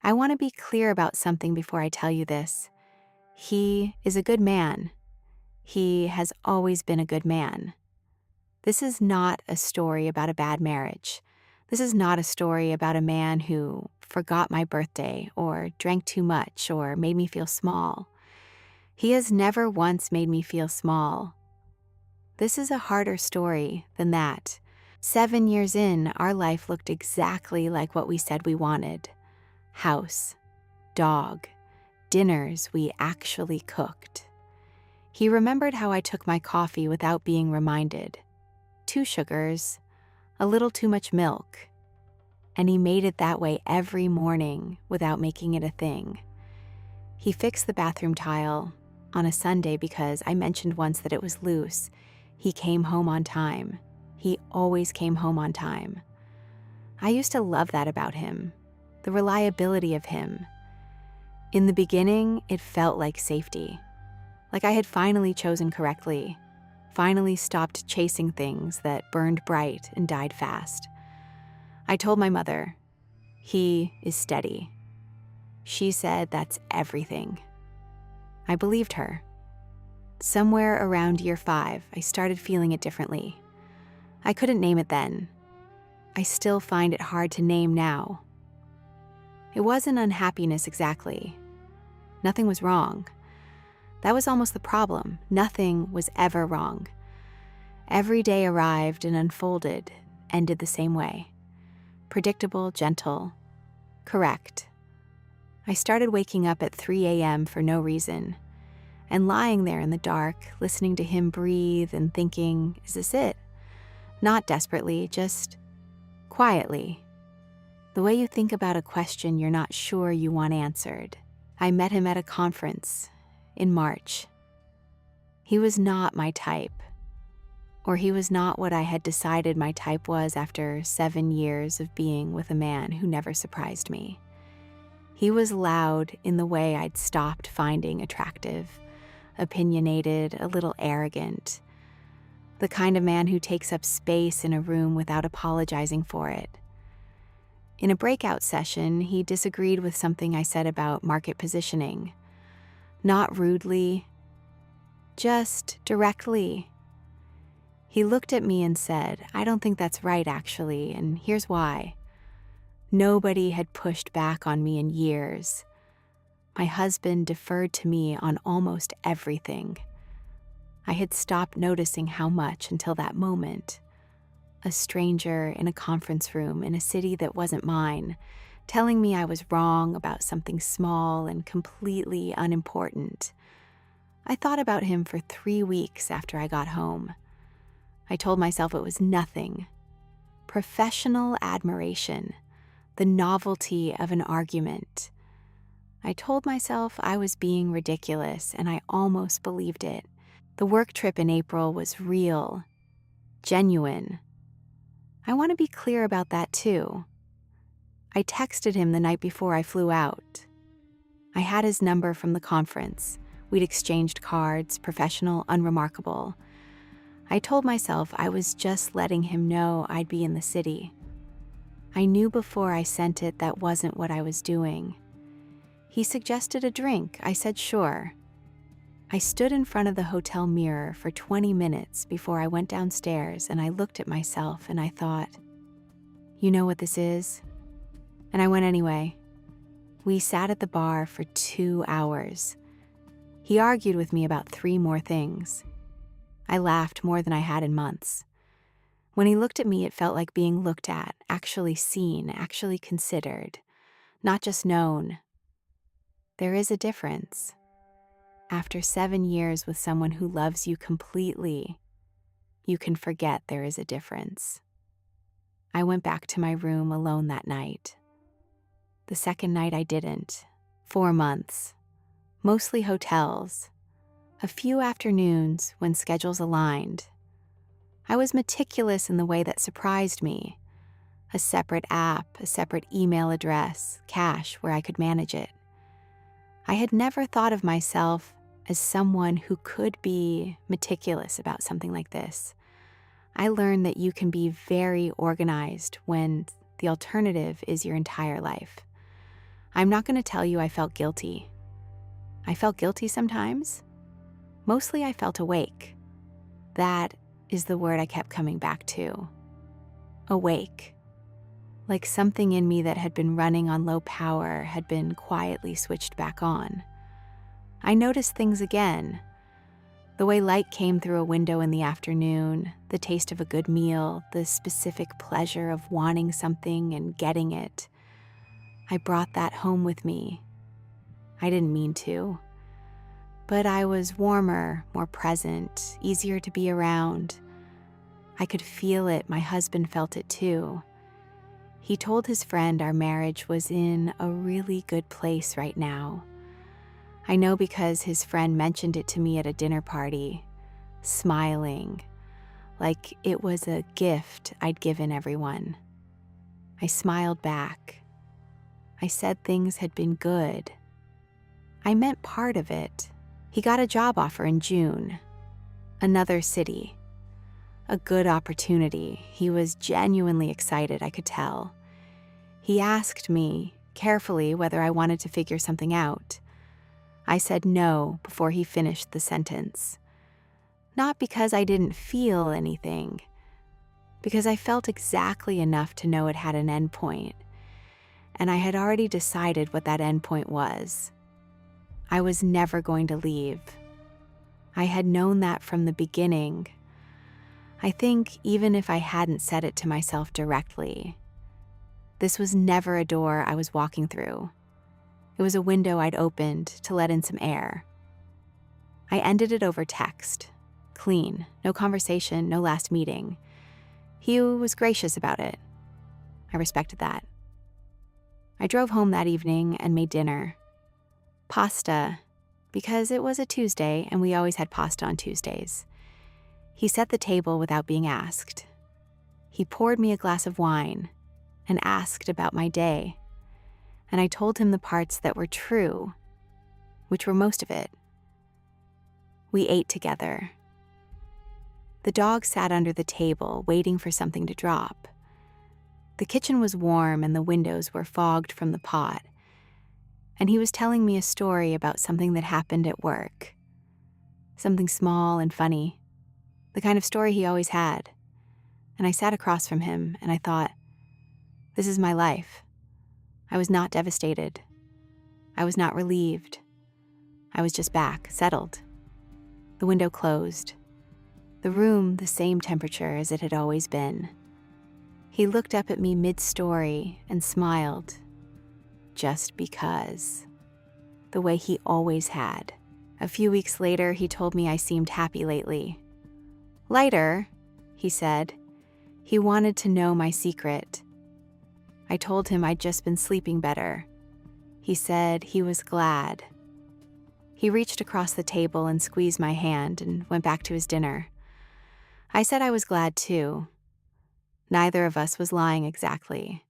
I want to be clear about something before I tell you this. He is a good man. He has always been a good man. This is not a story about a bad marriage. This is not a story about a man who forgot my birthday or drank too much or made me feel small. He has never once made me feel small. This is a harder story than that. 7 years in, our life looked exactly like what we said we wanted. House, dog, dinners we actually cooked. He remembered how I took my coffee without being reminded. 2 sugars, a little too much milk. And he made it that way every morning without making it a thing. He fixed the bathroom tile on a Sunday because I mentioned once that it was loose. He came home on time. He always came home on time. I used to love that about him, the reliability of him. In the beginning, it felt like safety, like I had finally chosen correctly, finally stopped chasing things that burned bright and died fast. I told my mother, he is steady. She said that's everything. I believed her. Somewhere around year 5, I started feeling it differently. I couldn't name it then. I still find it hard to name now. It wasn't unhappiness exactly. Nothing was wrong. That was almost the problem. Nothing was ever wrong. Every day arrived and unfolded, ended the same way. Predictable, gentle, correct. I started waking up at 3 a.m. for no reason, and lying there in the dark, listening to him breathe and thinking, is this it? Not desperately, just quietly. The way you think about a question you're not sure you want answered. I met him at a conference in March. He was not my type, or he was not what I had decided my type was after 7 years of being with a man who never surprised me. He was loud in the way I'd stopped finding attractive, opinionated, a little arrogant, the kind of man who takes up space in a room without apologizing for it. In a breakout session, he disagreed with something I said about market positioning. Not rudely, just directly. He looked at me and said, I don't think that's right, actually, and here's why. Nobody had pushed back on me in years. My husband deferred to me on almost everything. I had stopped noticing how much until that moment. A stranger in a conference room in a city that wasn't mine, telling me I was wrong about something small and completely unimportant. I thought about him for 3 weeks after I got home. I told myself it was nothing. Professional admiration, the novelty of an argument. I told myself I was being ridiculous, and I almost believed it. The work trip in April was real, genuine. I want to be clear about that too. I texted him the night before I flew out. I had his number from the conference. We'd exchanged cards, professional, unremarkable. I told myself I was just letting him know I'd be in the city. I knew before I sent it that wasn't what I was doing. He suggested a drink. I said sure. I stood in front of the hotel mirror for 20 minutes before I went downstairs, and I looked at myself and I thought, you know what this is? And I went anyway. We sat at the bar for 2 hours. He argued with me about 3 more things. I laughed more than I had in months. When he looked at me, it felt like being looked at, actually seen, actually considered, not just known. There is a difference. After 7 years with someone who loves you completely, you can forget there is a difference. I went back to my room alone that night. The second night I didn't. 4 months. Mostly hotels. A few afternoons when schedules aligned. I was meticulous in the way that surprised me. A separate app, a separate email address, cash where I could manage it. I had never thought of myself as someone who could be meticulous about something like this. I learned that you can be very organized when the alternative is your entire life. I'm not going to tell you I felt guilty. I felt guilty sometimes. Mostly I felt awake. That is the word I kept coming back to. Awake. Like something in me that had been running on low power had been quietly switched back on. I noticed things again. The way light came through a window in the afternoon, the taste of a good meal, the specific pleasure of wanting something and getting it. I brought that home with me. I didn't mean to. But I was warmer, more present, easier to be around. I could feel it. My husband felt it too. He told his friend our marriage was in a really good place right now. I know because his friend mentioned it to me at a dinner party, smiling, like it was a gift I'd given everyone. I smiled back. I said things had been good. I meant part of it. He got a job offer in June. Another city. A good opportunity. He was genuinely excited, I could tell. He asked me, carefully, whether I wanted to figure something out. I said no before he finished the sentence. Not because I didn't feel anything, because I felt exactly enough to know it had an endpoint, and I had already decided what that endpoint was. I was never going to leave. I had known that from the beginning. I think even if I hadn't said it to myself directly. This was never a door I was walking through. It was a window I'd opened to let in some air. I ended it over text. Clean, no conversation, no last meeting. He was gracious about it. I respected that. I drove home that evening and made dinner. Pasta, because it was a Tuesday and we always had pasta on Tuesdays. He set the table without being asked. He poured me a glass of wine and asked about my day. And I told him the parts that were true, which were most of it. We ate together. The dog sat under the table, waiting for something to drop. The kitchen was warm and the windows were fogged from the pot. And he was telling me a story about something that happened at work. Something small and funny. The kind of story he always had. And I sat across from him and I thought, this is my life. I was not devastated. I was not relieved. I was just back, settled. The window closed. The room the same temperature as it had always been. He looked up at me mid-story and smiled. Just because. The way he always had. A few weeks later, he told me I seemed happy lately. Lighter, he said. He wanted to know my secret. I told him I'd just been sleeping better. He said he was glad. He reached across the table and squeezed my hand and went back to his dinner. I said I was glad too. Neither of us was lying exactly.